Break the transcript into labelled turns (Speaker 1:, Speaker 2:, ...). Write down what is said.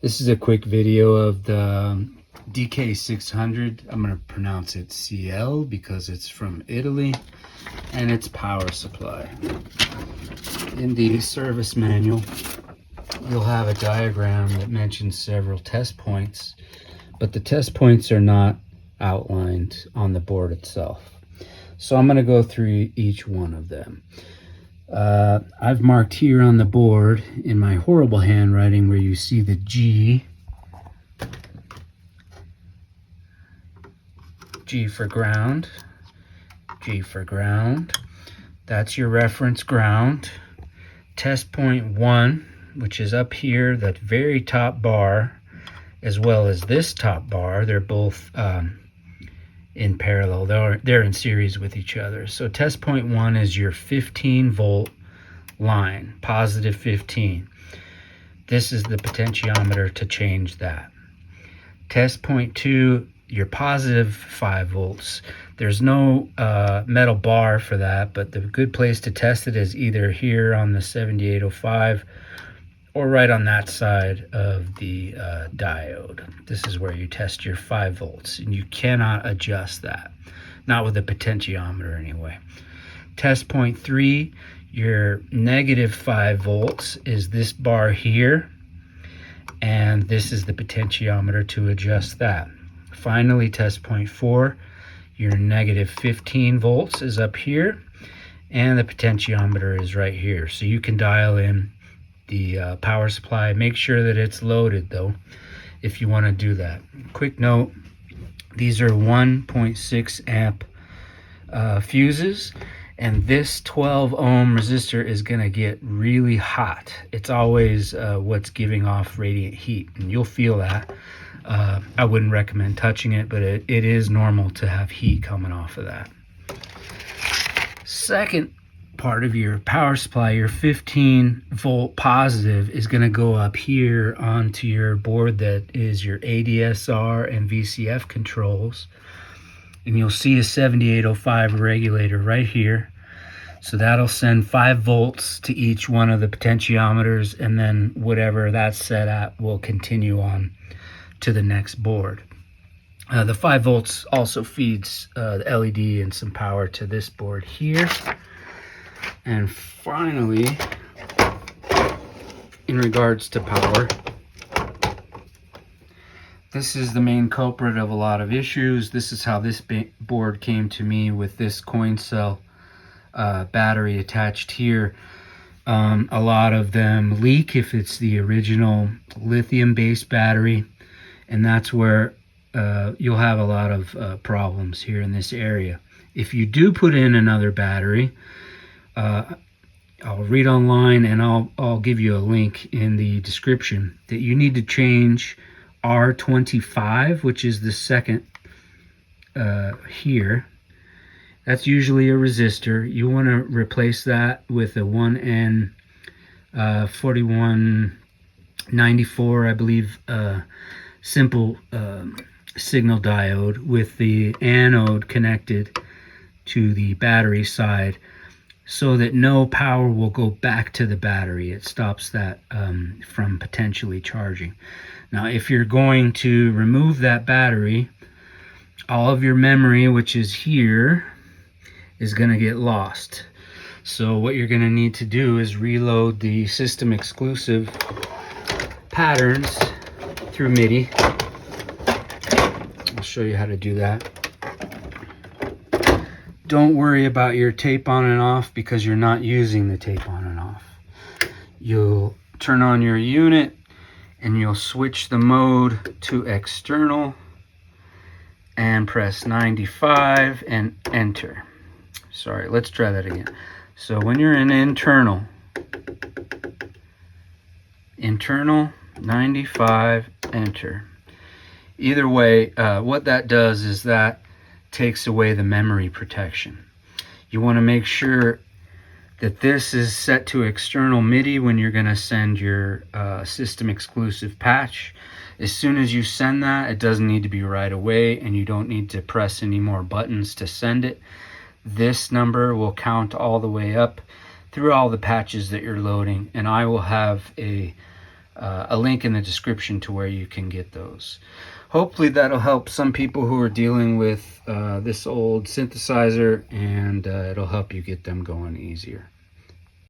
Speaker 1: This is a quick video of the DK600. I'm going to pronounce it Siel because it's from Italy, and its power supply. In the service manual, you'll have a diagram that mentions several test points, but the test points are not outlined on the board itself. So I'm going to go through each one of them. I've marked here on the board in my horrible handwriting where you see the G for ground, G for ground. That's your reference ground. Test point 1, which is up here, that very top bar, as well as this top bar, they're both in parallel. They're in series with each other. So test point 1 is your 15 volt line, positive 15. This is the potentiometer to change that. Test point 2, your positive 5 volts. There's no metal bar for that, but the good place to test it is either here on the 7805 or right on that side of the diode. This is where you test your 5 volts, and you cannot adjust that, not with a potentiometer anyway. Test point 3, your negative 5 volts is this bar here, and this is the potentiometer to adjust that. Finally, test point 4, your negative 15 volts is up here, and the potentiometer is right here. So you can dial in the power supply. Make sure that it's loaded though, if you want to do that. Quick note, these are 1.6 amp fuses, and this 12 ohm resistor is going to get really hot. It's always what's giving off radiant heat, and you'll feel that. I wouldn't recommend touching it, but it is normal to have heat coming off of that. Second part of your power supply, your 15 volt positive, is going to go up here onto your board that is your ADSR and VCF controls, and you'll see a 7805 regulator right here. So that'll send 5 volts to each one of the potentiometers, and then whatever that's set at will continue on to the next board. The 5 volts also feeds the LED and some power to this board here. And finally, in regards to power, this is the main culprit of a lot of issues. This is how this board came to me, with this coin cell battery attached here. A lot of them leak if it's the original lithium-based battery, and that's where you'll have a lot of problems here in this area. If you do put in another battery, I'll read online, and I'll give you a link in the description, that you need to change R25, which is the second here. That's usually a resistor. You want to replace that with a 1N 4194, I believe, simple signal diode with the anode connected to the battery side, so that no power will go back to the battery. It stops that from potentially charging. Now, if you're going to remove that battery, all of your memory, which is here, is going to get lost. So what you're going to need to do is reload the system exclusive patterns through MIDI. I'll show you how to do that. Don't worry about your tape on and off, because you're not using the tape on and off. You'll turn on your unit and you'll switch the mode to external and press 95 and enter. Sorry, let's try that again. So when you're in internal 95, enter. Either way, what that does is that takes away the memory protection. You want to make sure that this is set to external MIDI when you're going to send your system exclusive patch. As soon as you send that, it doesn't need to be right away, and you don't need to press any more buttons to send it. This number will count all the way up through all the patches that you're loading, and I will have a a link in the description to where you can get those. Hopefully that'll help some people who are dealing with this old synthesizer, and it'll help you get them going easier.